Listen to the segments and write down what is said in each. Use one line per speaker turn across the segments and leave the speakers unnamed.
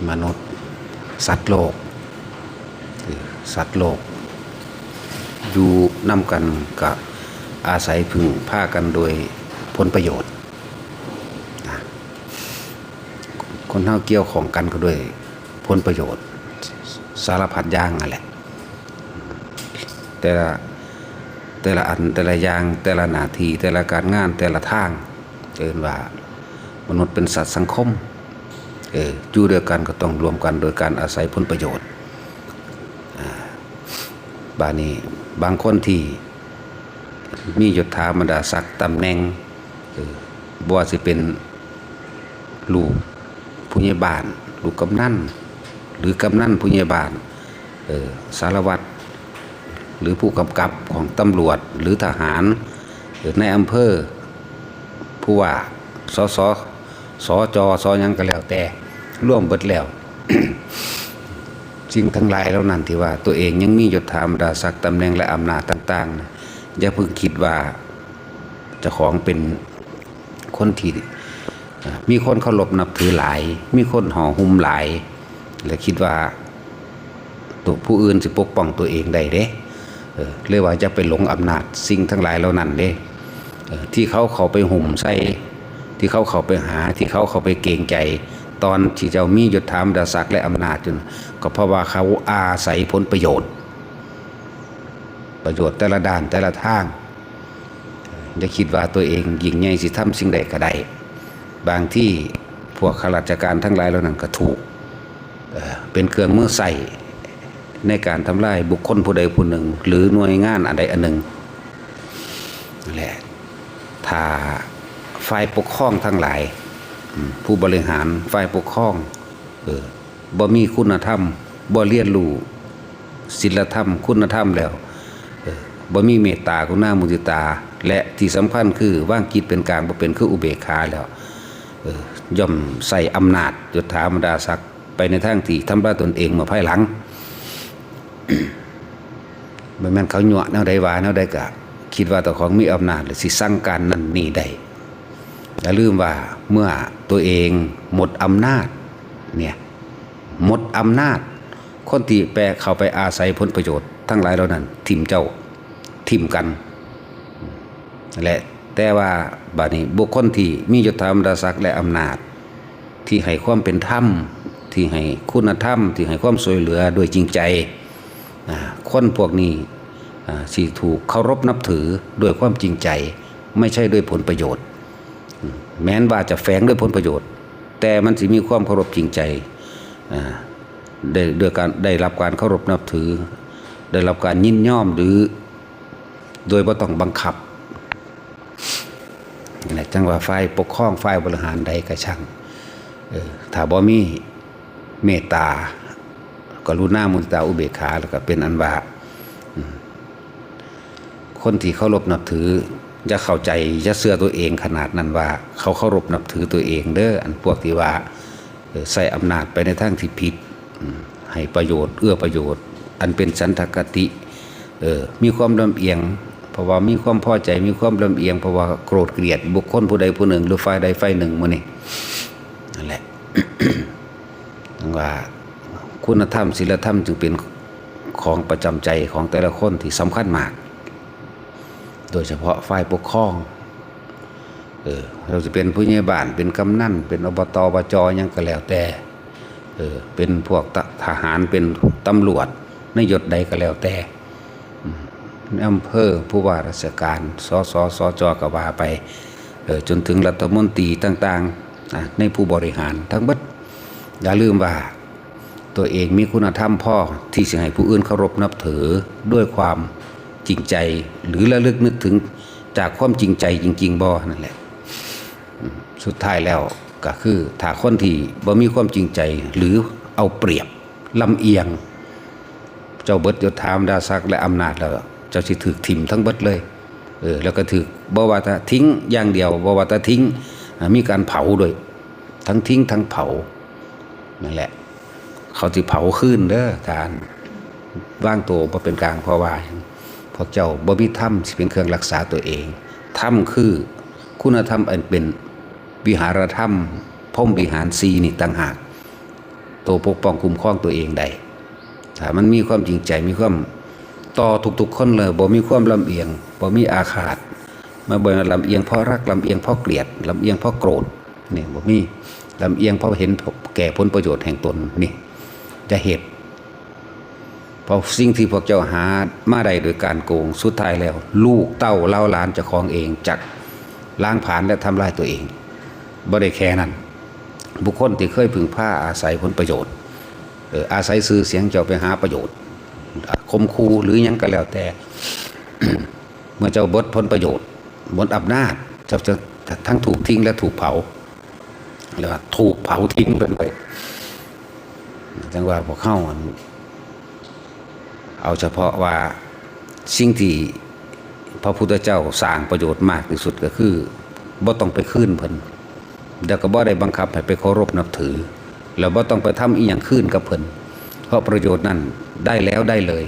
มนุษย์สัตว์โลกอยู่นำกันกับอาศัยพึ่งพากันโดยผลประโยชน์คนเฮาเกี่ยวของกันก็ด้วยผลประโยชน์สารพัดอย่างนั่นแหละแต่ละอันแต่ละอย่างแต่ละหน้าที่แต่ละการงานแต่ละทางเรียกว่ามนุษย์เป็นสัตว์สังคมอยู่ด้วยกันก็ต้องรวมกันโดยการอาศัยผลประโยชน์บานี้บางคนที่มียศถาบรรดาศักดิ์ตำแหน่งบ่ว่าสิเป็นลูกผู้ใหญ่บ้านลูกกำนันหรือกำนันผู้ใหญ่บ้านสารวัตรหรือผู้กำกับของตำรวจหรือทหารหรือในอำเภอผู้ว่าสจยังก็แล้วแต่ร่วมเบิดแล้ว สิ่งทั้งหลายแล้วนั้นที่ว่าตัวเองยังมียศถาบรรดาศักดิ์ตำแหน่งและอำนาจต่างๆอย่าเพิ่งคิดว่าเจ้าของเป็นคนที่มีคนเคารพนับถือหลายมีคนห่อหุ้มหลายและคิดว่าตัวผู้อื่นสิปกป้องตัวเองได้เด้เรียกว่าจะไปหลงอำนาจสิ่งทั้งหลายเหล่านั้นเด้ที่เขาไปหุ่มใส่ที่เขาไปหาที่เขาไปเกรงใจตอนที่เจ้ามียศถาบรรดาศักดิ์และอำนาจจนก็เพราะว่าเขาอาศัยผลประโยชน์แต่ละด้านแต่ละทางอย่าคิดว่าตัวเองยิ่งใหญ่สิทำสิ่งใดก็ได้บางที่พวกข้าราชการทั้งหลายเหล่านั้นก็ถูกเป็นเครื่องมือใส่ในการทำลายบุคคลผู้ใดผู้หนึ่งหรือหน่วยงานอันใดอันหนึ่งนั่นแหละถ้าฝ่ายปกครองทั้งหลายผู้บริหารฝ่ายปกครองบ่มีคุณธรรมบ่เรียนรู้ศีลธรรมคุณธรรมแล้วบ่มีเมตตากรุณามุทิตาและที่สำคัญคือวางจิตเป็นกลางบ่เป็นคืออุเบกขาแล้วย่อมใส่อำนาจยศถาบรรดาศักดิ์ไปในทางที่ทำร้ายตนเองมาภายหลัง บ่แม่นเขายั่วแนวใดว่าแนวใดก็คิดว่าตัวของมีอำนาจหรือสิสั่งการนั่นนี่ได้อย่าลืมว่าเมื่อตัวเองหมดอำนาจเนี่ยหมดอำนาจคนที่เข้าไปอาศัยผลประโยชน์ทั้งหลายเหล่านั้นทิ่มเจ้าทิ่มกันนั่นแหละแต่ว่าบัดนี้บุคคลที่มียศถาบรรดาศักดิ์และอำนาจที่ให้ความเป็นธรรมที่ให้คุณธรรมที่ให้ความช่วยเหลือโดยจริงใจคนพวกนี้สิถูกเคารพนับถือด้วยความจริงใจไม่ใช่ด้วยผลประโยชน์แม้นว่าจะแฝงด้วยผลประโยชน์แต่มันสิมีความเคารพจริงใจได้รับการเคารพนับถือได้รับการยินยอมหรือโดยบ่ต้องบังคับนี่จังว่าฝ่ายปกครองฝ่ายบริหารใดก็ช่างถ้าบ่มีเมตตากรุณามุทิตาอุเบกขาแล้วก็เป็นอันว่าคนที่เคารพนับถืออย่าเข้าใจอย่าเชื่อตัวเองขนาดนั้นว่าเขาเคารพนับถือตัวเองเด้ออันพวกที่ว่าใส่อำนาจไปในทางที่ผิดให้ประโยชน์เอื้อประโยชน์อันเป็นสันทคติมีความลำเอียงเพราะว่ามีความพอใจมีความลำเอียงเพราะว่าโกรธเกลียดบุคคลผู้ใดผู้หนึ่งหรือฝ่ายใดฝ่ายหนึ่งมื้อนี้นั่นแหละ ว่าคุณธรรมศีลธรรมจึงเป็นของประจำใจของแต่ละคนที่สำคัญมากโดยเฉพาะฝ่ายปกครองเราจะเป็นผู้ใหญ่บ้านเป็นกำนันเป็นอบตอบจยังก็แล้วแต่เป็นพวกทหารเป็นตำรวจในยศใดก็แล้วแต่อำเภอผู้ว่าราชการสจก็ว่าไปจนถึงรัฐมนตรีต่างๆในผู้บริหารทั้งหมดอย่าลืมว่าตัวเองมีคุณธรรมพอที่จะให้ผู้อื่นเคารพนับถือด้วยความจริงใจหรือระลึกนึกถึงจากความจริงใจจริงๆบ่นั่นแหละสุดท้ายแล้วก็คือถ้าคนที่บ่มีความจริงใจหรือเอาเปรียบลำเอียงเจ้าเบิดยศถาบรรดาศักดิ์และอำนาจแล้วเจ้าสิถูกทิ่มทั้งเบิดเลยแล้วก็ถูกบ่ว่าจะทิ้งอย่างเดียวบ่ว่าจะทิ้งมีการเผาด้วยทั้งทิ้งทั้งเผานั่นแหละเขาสิเผาขึ้นเด้อการว่างตัวบ่เป็นกลางเพราะว่าพวกเจ้าบ่มีธรรมสิเป็นเครื่องรักษาตัวเองธรรมคือคุณธรรมอันเป็นวิหารธรรมพรหมวิหาร4นี่ต่างหากต ตัวปกป้องคุ้มครองตัวเองได้ถ้ามันมีความจริงใจมีความต่อทุกๆคนเลยบ่มีความลำเอียงบ่มีอาฆาตมาบ่ลำเอียงเพราะรักลำเอียงเพราะเกลียดลำเอียงเพราะโกรธนี่บ่มีลำเอียงเพราะเห็นแก่ผลประโยชน์แห่งตนนี่จะเหตุเพราะสิ่งที่พวกเจ้าหามาได้โดยการโกงสุดท้ายแล้วลูกเต้าเล่าหลานเจ้าของเองจักล้างผลาญและทำลายตัวเองบ่ได้แค่นั้นบุคคลที่เคยพึ่งพาอาศัยผลประโยชน์อาศัยสื่อเสียงเจ้าไปหาประโยชน์คมคูหรือยังก็แล้วแต่ เมื่อเจ้าบดผลประโยชน์บดอำนาจเจ้าจะทั้งถูกทิ้งและถูกเผาหรือว่าถูกเผาทิ้งไปเลยจังว่าพวกเข้าเอาเฉพาะว่าสิ่งที่พระพุทธเจ้าสร้างประโยชน์มากที่สุดก็คือบ่ต้องไปคืนเพิ่นแล้วก็บ่ได้บังคับให้ไปเคารพนับถือแล้วบ่ต้องไปทำอีหยังคืนกับเพิ่นเพราะประโยชน์นั้นได้แล้วได้เลย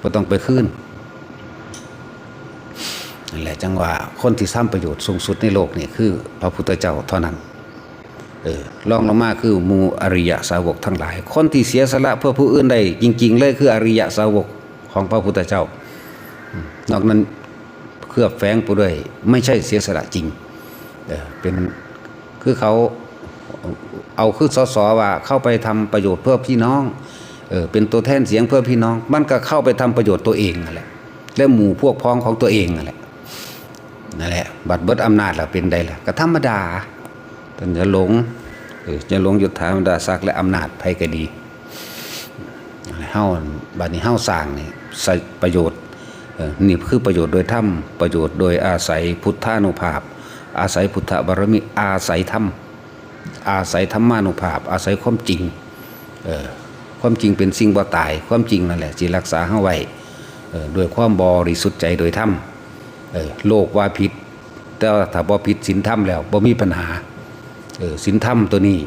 บ่ต้องไปคืนนั่นแหละจังว่าคนที่ทำประโยชน์สูงสุดในโลกนี่คือพระพุทธเจ้าเท่านั้นรองลงมาคือหมู่อริยสาวกทั้งหลายคนที่เสียสละเพื่อผู้อื่นได้จริงๆเลยคืออริยสาวกของพระพุทธเจ้านอกนั้นเคลือบแฝงไปด้วยไม่ใช่เสียสละจริงเป็นคือเขาเอาคือสสว่าเข้าไปทำประโยชน์เพื่อพี่น้องเป็นตัวแทนเสียงเพื่อพี่น้องมันก็เข้าไปทำประโยชน์ตัวเองนั่นแหละและหมู่พวกพ้องของตัวเองนั่นแหละบัดเบิดอำนาจล่ะเป็นได้ล่ะก็ธรรมดาท่านจะหลงยศถาบรรดาศักดิ์และอำนาจไผก็ดีเฮาบัดนี้เฮาสร้างนี่ใส่ประโยชน์นี่คือประโยชน์โดยธรรมประโยชน์โดยอาศัยพุทธานุภาพอาศัยพุทธบารมีอาศัยธรรมอาศัยธรรมานุภาพอาศัยความจริงความจริงเป็นสิ่งบ่ตายความจริงนั่นแหละสิรักษาเฮาไว้ด้วยความบริสุทธิ์ใจโดยธรรมโลกว่าผิดแต่ถ้าบ่ผิดศีลธรรมแล้วบ่มีปัญหาศีลธรรมตัวนี้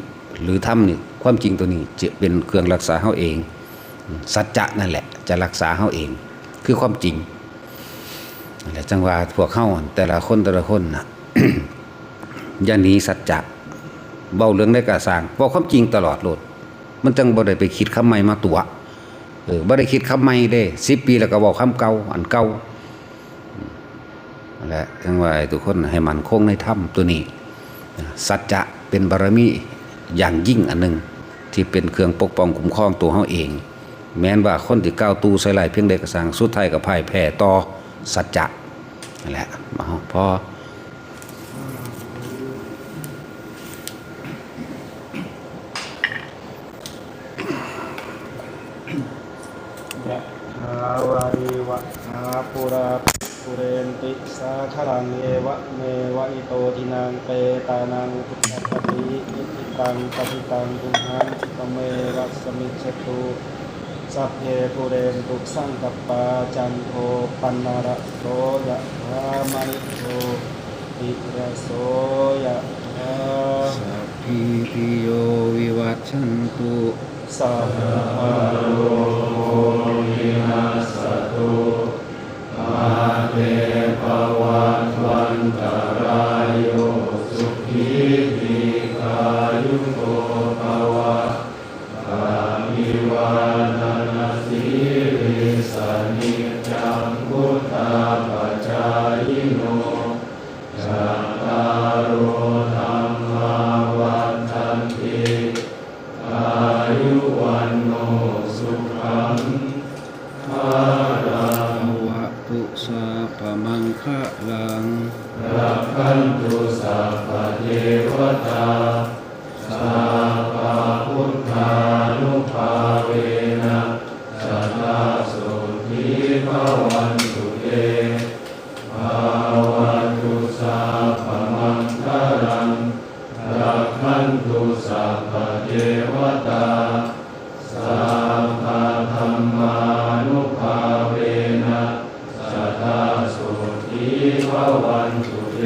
หรือธรรมนี่ความจริงตัวนี้จะเป็นเครื่องรักษาเฮาเองสัจจะนั่นแหละจะรักษาเฮาเองคือความจริงนั่นแหละจังว่าพวกเฮาแต่ละคนน่ะ อย่าหนีสัจจะเว้าเรื่องได้ก็สร้างเว้าความจริงตลอดโลดมันจังบ่ได้ไปคิดคำใหม่มาตัวบ่ได้คิดคำใหม่เด้10 ปีแล้วก็เว้าคำเก่าอันเก่านั่นแหละจังว่าทุกคนให้มั่นคงในธรรมตัวนี้สัจจะเป็นบารมีอย่างยิ่งอันหนึ่งที่เป็นเครื่องปกป้องคุ้มครองตัวเฮาเองแม้นว่าคนที่ก้าวตู้ใส่ลายเพียงใดก็สร้างสุดท้ายก็พ่ายแพ้ต่อสัจจะนั่นแหละพอย
ะถาวาริวะหาปุราปุเรนติสาคลังเอวะเมวะอิโตทินังเปตานังอุปกัปปิอิทิตังปฏิตังตุมหังปะเมวะสมิจฉตุสัพเพปุเรนตุสังกัปปาจันโทปันนาระโสยะถามณิโชติระโสยะถา
สัพพิติโยวิวัชชันตุ
สัพพะโลกวินาศตุมาเตภวัตวันตรายโยสุขีทีขายุโกภวะอาภิวาทนาสิริสนิจังพุทธาปัจจายโนจัตตารโอธัมมาวัฏันติอายุวันโนสุขังภาลัง
วะตุสัพพมังคะลัง
รักขันตุสัพพะเทวตาสัพพะพุทธานุภาเวนะสัทธาโสทิภวันตุเตภาวะตุสัพพมังคะลังรักขันตุสัพพะเทวตาสัพพะธัมมานุภาเวนะสัทธาโสทิภวันตุเต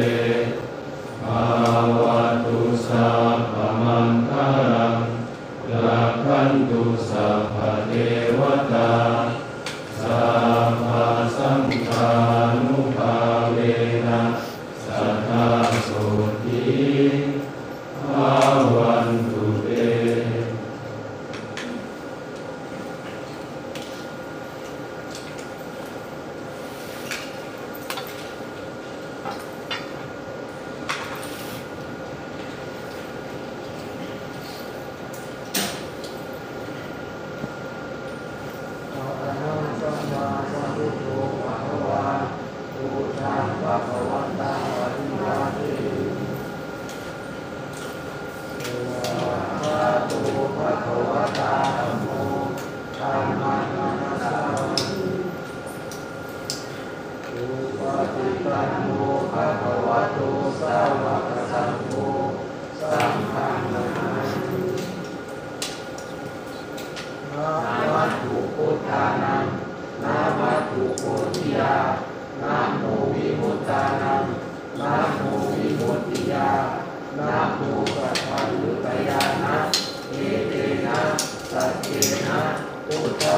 ภาวะตุสัพพมังคะลังรักขันตุสัพพะเทวตาสัพพะสังฆานุภาเวนะสัทธาโสทิภวันตุเต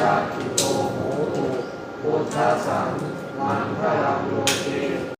รัตติโตโหตุพุทธสังมังคลังโลเก